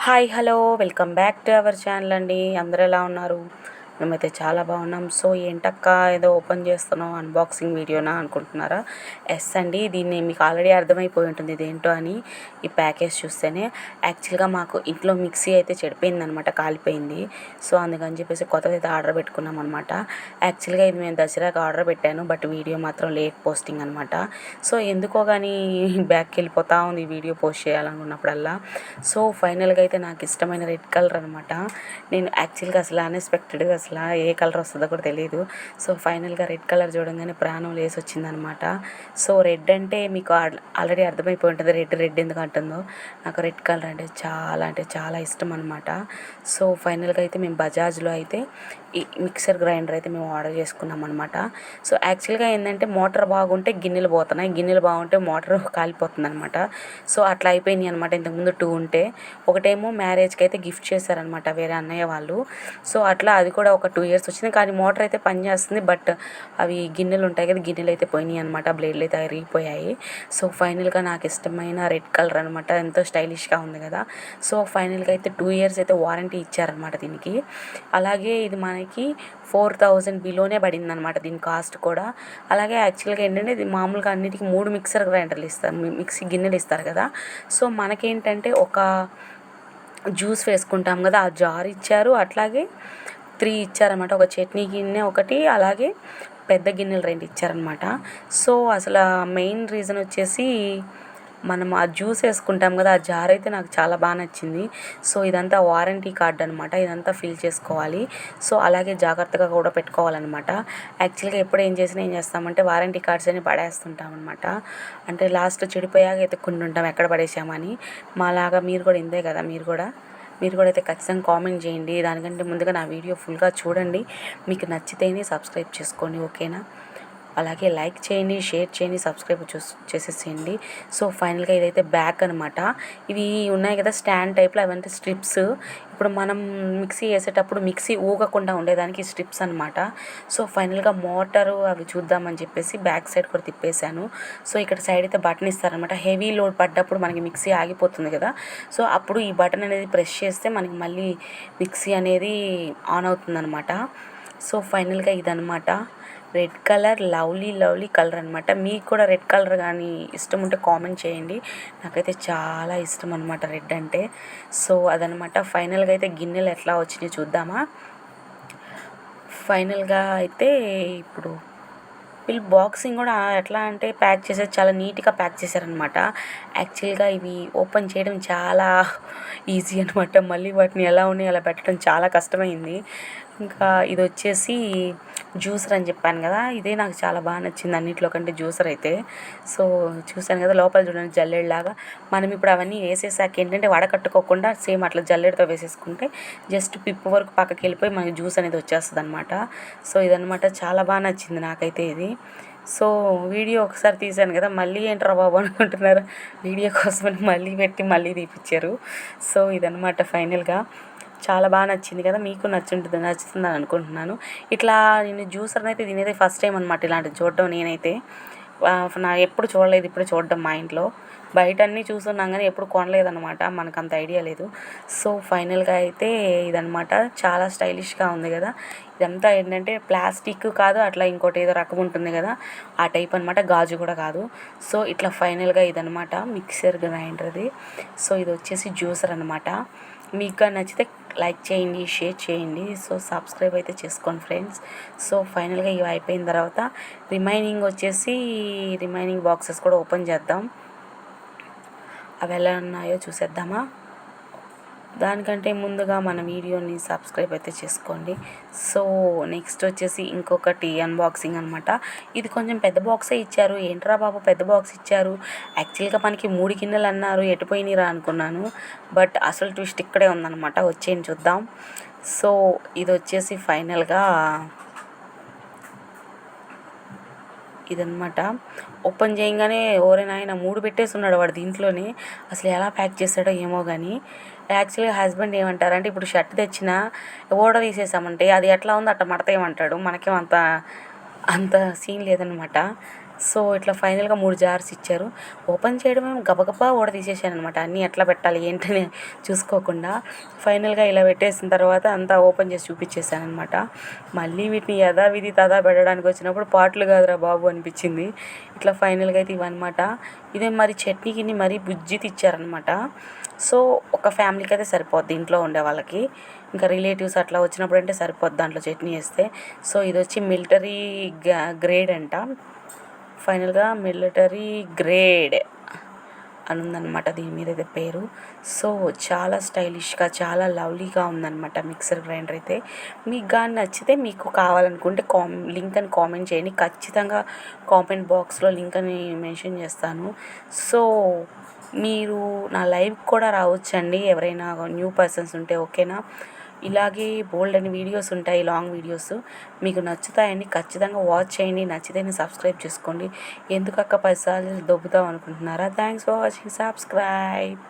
Hi hello welcome back to our channel అండి. అందరూ ఎలా ఉన్నారు? మేమైతే చాలా బాగున్నాం. సో ఏంటక్క ఏదో ఓపెన్ చేస్తున్నావు అన్బాక్సింగ్ వీడియోనా అనుకుంటున్నారా? ఎస్ అండి, దీన్ని మీకు ఆల్రెడీ అర్థమైపోయి ఉంటుంది ఇదేంటో అని ఈ ప్యాకేజ్ చూస్తేనే. యాక్చువల్గా మాకు ఇంట్లో మిక్సీ అయితే చెడిపోయింది అనమాట, కాలిపోయింది. సో అందుకని చెప్పేసి కొత్తది అయితే ఆర్డర్ పెట్టుకున్నాం అనమాట. యాక్చువల్గా ఇది మేము దసరాకి ఆర్డర్ పెట్టాను, బట్ వీడియో మాత్రం లేట్ పోస్టింగ్ అనమాట. సో ఎందుకో కానీ బ్యాక్కి వెళ్ళిపోతూ ఉంది వీడియో పోస్ట్ చేయాలనుకున్నప్పుడల్లా. సో ఫైనల్గా అయితే నాకు ఇష్టమైన రెడ్ కలర్ అనమాట. నేను యాక్చువల్గా అసలు అన్ఎక్స్పెక్టెడ్గా అసలు ఏ కలర్ వస్తుందో కూడా తెలియదు. సో ఫైనల్గా రెడ్ కలర్ చూడంగానే ప్రాణం లేసి వచ్చిందనమాట. సో రెడ్ అంటే మీకు ఆల్రెడీ అర్థమైపోయి ఉంటుంది రెడ్ ఎందుకు అంటుందో. నాకు రెడ్ కలర్ అంటే చాలా ఇష్టం అనమాట. సో ఫైనల్గా అయితే మేము బజాజ్లో అయితే ఈ మిక్సర్ గ్రైండర్ అయితే మేము ఆర్డర్ చేసుకున్నాం అనమాట. సో యాక్చువల్గా ఏంటంటే మోటార్ బాగుంటే గిన్నెలు పోతున్నాయి, గిన్నెలు బాగుంటే మోటార్ కాలిపోతుంది అనమాట. సో అట్లా అయిపోయినాయి అనమాట. ఇంతకుముందు 2 ఉంటే, ఒకటేమో మ్యారేజ్కి అయితే గిఫ్ట్ చేశారనమాట వేరే అన్నయ్య వాళ్ళు. సో అట్లా అది కూడా ఒక 2 ఇయర్స్ వచ్చింది, కానీ మోటార్ అయితే పనిచేస్తుంది. బట్ అవి గిన్నెలు ఉంటాయి కదా, గిన్నెలు అయితే పోయినాయి అనమాట, బ్లేడ్లు అయితే అరిగిపోయాయి. సో ఫైనల్గా నాకు ఇష్టమైన రెడ్ కలర్ అనమాట, ఎంతో స్టైలిష్గా ఉంది కదా. సో ఫైనల్గా అయితే 2 ఇయర్స్ అయితే వారంటీ ఇచ్చారనమాట దీనికి. అలాగే ఇది మనకి 4000 బిలోనే పడింది అనమాట దీని కాస్ట్ కూడా. అలాగే యాక్చువల్గా ఏంటంటే ఇది మామూలుగా అన్నిటికీ 3 మిక్సర్ గ్రైండర్లు ఇస్తారు, మిక్సీ గిన్నెలు ఇస్తారు కదా. సో మనకేంటంటే ఒక జ్యూస్ వేసుకుంటాం కదా ఆ జార్ ఇచ్చారు, అట్లాగే 3 ఇచ్చారనమాట. ఒక చట్నీ గిన్నె ఒకటి, అలాగే పెద్ద గిన్నెలు 2 ఇచ్చారనమాట. సో అసలు మెయిన్ రీజన్ వచ్చేసి మనం ఆ జ్యూస్ వేసుకుంటాం కదా ఆ జార్ అయితే నాకు చాలా బాగా నచ్చింది. సో ఇదంతా వారంటీ కార్డ్ అనమాట, ఇదంతా ఫిల్ చేసుకోవాలి. సో అలాగే జాగ్రత్తగా కూడా పెట్టుకోవాలన్నమాట. యాక్చువల్గా ఎప్పుడు ఏం చేస్తామంటే వారంటీ కార్డ్స్ అని పడేస్తుంటాం అనమాట. అంటే లాస్ట్లో చెడిపోయాక ఎత్తుక్కుంటుంటాం ఎక్కడ పడేసామని. మాలాగా మీరు కూడా ఇంతే కదా, మీరు కూడా అయితే ఖచ్చితంగా కామెంట్ చేయండి. దానికంటే ముందుగా నా వీడియో ఫుల్గా చూడండి, మీకు నచ్చితేనే సబ్స్క్రైబ్ చేసుకోండి, ఓకేనా? అలాగే లైక్ చేయండి, షేర్ చేయండి, సబ్స్క్రైబ్ చేసేసేయండి. సో ఫైనల్గా ఇదైతే బ్యాక్ అనమాట. ఇవి ఉన్నాయి కదా స్టాండ్ టైప్లో, అవంటే స్ట్రిప్స్. ఇప్పుడు మనం మిక్సీ వేసేటప్పుడు మిక్సీ ఊగకుండా ఉండేదానికి స్ట్రిప్స్ అనమాట. సో ఫైనల్గా మోటారు అవి చూద్దామని చెప్పేసి బ్యాక్ సైడ్ కూడా తిప్పేశాను. సో ఇక్కడ సైడ్ అయితే బటన్ ఇస్తారనమాట. హెవీ లోడ్ పడ్డప్పుడు మనకి మిక్సీ ఆగిపోతుంది కదా, సో అప్పుడు ఈ బటన్ అనేది ప్రెస్ చేస్తే మనకి మళ్ళీ మిక్సీ అనేది ఆన్ అవుతుందన్నమాట. సో ఫైనల్గా ఇదనమాట రెడ్ కలర్, లవ్లీ కలర్ అనమాట. మీకు కూడా రెడ్ కలర్ కానీ ఇష్టం ఉంటే కామెంట్ చేయండి. నాకైతే చాలా ఇష్టం అనమాట రెడ్ అంటే. సో అదనమాట. ఫైనల్గా అయితే గిన్నెలు ఎట్లా వచ్చినాయి చూద్దామా. ఫైనల్గా అయితే ఇప్పుడు వీళ్ళు బాక్సింగ్ కూడా ఎట్లా అంటే ప్యాక్ చేసేది చాలా నీట్గా ప్యాక్ చేశారనమాట. యాక్చువల్గా ఇవి ఓపెన్ చేయడం చాలా ఈజీ అనమాట, మళ్ళీ వాటిని ఎలా ఉన్నాయి అలా పెట్టడం చాలా కష్టమైంది. ఇంకా ఇది వచ్చేసి జ్యూసర్ అని చెప్పాను కదా, ఇదే నాకు చాలా బాగా నచ్చింది అన్నింటిలో కంటే జ్యూసర్ అయితే. సో చూసాను కదా లోపల చూడండి జల్లెడలాగా. మనం ఇప్పుడు అవన్నీ వేసేసాక ఏంటంటే వడకట్టుకోకుండా సేమ్ అట్లా జల్లెడతో వేసేసుకుంటే జస్ట్ పిప్పు వరకు పక్కకి వెళ్ళిపోయి మనకి జ్యూస్ అనేది వచ్చేస్తుంది అనమాట. సో ఇదనమాట, చాలా బాగా నచ్చింది నాకైతే ఇది. సో వీడియో ఒకసారి తీశాను కదా, మళ్ళీ ఏంట్రా బాబు అనుకుంటున్నారు, వీడియో కోసమని మళ్ళీ పెట్టి మళ్ళీ తీపిచ్చారు. సో ఇదనమాట ఫైనల్గా. చాలా బాగా నచ్చింది కదా, మీకు నచ్చుతుందని అనుకుంటున్నాను. ఇట్లా నేను జ్యూసర్ని అయితే దీనైతే ఫస్ట్ టైం అనమాట ఇలాంటిది చూడడం నేనైతే. నా ఎప్పుడు చూడలేదు, ఇప్పుడు చూడడం మా ఇంట్లో. బయట అన్నీ చూస్తున్నాం కానీ ఎప్పుడు కొనలేదన్నమాట, మనకు అంత ఐడియా లేదు. సో ఫైనల్గా అయితే ఇదనమాట, చాలా స్టైలిష్గా ఉంది కదా. ఇదంతా ఏంటంటే ప్లాస్టిక్ కాదు, అట్లా ఇంకోటి ఏదో రకం ఉంటుంది కదా ఆ టైప్ అనమాట, గాజు కూడా కాదు. సో ఇట్లా ఫైనల్గా ఇదనమాట మిక్సర్ గ్రైండర్ది. సో ఇది వచ్చేసి జ్యూసర్ అనమాట. మీకు నచ్చితే లైక్ చేయండి, షేర్ చేయండి. సో సబ్స్క్రైబ్ అయితే చేసుకోండి ఫ్రెండ్స్. సో ఫైనల్గా ఇవి అయిపోయిన తర్వాత రిమైనింగ్ బాక్సెస్ కూడా ఓపెన్ చేద్దాం. అవి ఎలా ఉన్నాయో చూసేద్దామా. దానికంటే ముందుగా మన వీడియోని సబ్స్క్రైబ్ అయితే చేసుకోండి. సో నెక్స్ట్ వచ్చేసి ఇంకొకటి అన్బాక్సింగ్ అనమాట. ఇది కొంచెం పెద్ద బాక్సే ఇచ్చారు, ఏంట్రా బాబు పెద్ద బాక్స్ ఇచ్చారు, యాక్చువల్గా మనకి 3 గిన్నెలు అన్నారు, ఎటుపోయినరా అనుకున్నాను. బట్ అసలు ట్విస్ట్ ఇక్కడే ఉందన్నమాట, వచ్చేయండి చూద్దాం. సో ఇది వచ్చేసి ఫైనల్గా ఇదనమాట. ఓపెన్ చేయగానే ఓరే నాయన 3 పెట్టేసి ఉన్నాడు వాడు దీంట్లోనే, అసలు ఎలా ప్యాక్ చేస్తాడో ఏమో కానీ. యాక్చువల్గా హస్బెండ్ ఏమంటారంటే ఇప్పుడు షర్ట్ తెచ్చినా ఓడ తీసేసామంటే అది ఎట్లా ఉందో అట్లా మడతేయమంటాడు, మనకేం అంత సీన్ లేదనమాట. సో ఇట్లా ఫైనల్గా 3 జార్స్ ఇచ్చారు. ఓపెన్ చేయడమే గబగబా తీసేసాను అనమాట. అన్నీ ఎట్లా పెట్టాలి ఏంటని చూసుకోకుండా ఫైనల్గా ఇలా పెట్టేసిన తర్వాత అంతా ఓపెన్ చేసి చూపించేసాను అనమాట. మళ్ళీ వీటిని యథావిధి తదా పెట్టడానికి వచ్చినప్పుడు పాట్లు కాదురా బాబు అనిపించింది. ఇట్లా ఫైనల్గా అయితే ఇవన్నమాట. ఇదే మరి చట్నీ గిన్ని మరీ బుజ్జిది ఇచ్చారనమాట. సో ఒక ఫ్యామిలీకి అయితే సరిపోద్ది ఇంట్లో ఉండే వాళ్ళకి. ఇంకా రిలేటివ్స్ అట్లా వచ్చినప్పుడు అంటే సరిపోద్ది దాంట్లో చట్నీ వేస్తే. సో ఇది వచ్చి మిలిటరీ గ్రేడ్ అంట. ఫైనల్గా మిలిటరీ గ్రేడ్ అని ఉందన్నమాట దీని మీద అయితే పేరు. సో చాలా స్టైలిష్గా చాలా లవ్లీగా ఉందన్నమాట మిక్సర్ గ్రైండర్ అయితే. మీకు కానీ నచ్చితే మీకు కావాలనుకుంటే లింక్ అని కామెంట్ చేయండి. ఖచ్చితంగా కామెంట్ బాక్స్లో లింక్ అని మెన్షన్ చేస్తాను. సో మీరు నా లైవ్ కూడా రావచ్చండి ఎవరైనా న్యూ పర్సన్స్ ఉంటే, ఓకేనా. ఇలాగే బోల్డ్ అని వీడియోస్ ఉంటాయి, లాంగ్ వీడియోస్ మీకు నచ్చుతాయండి. ఖచ్చితంగా వాచ్ చేయండి. నచ్చితేనే సబ్స్క్రైబ్ చేసుకోండి. ఎందుకక్క 10 సార్లు దొబ్బుతాం అనుకుంటున్నారా? Thanks for watching. సబ్స్క్రైబ్.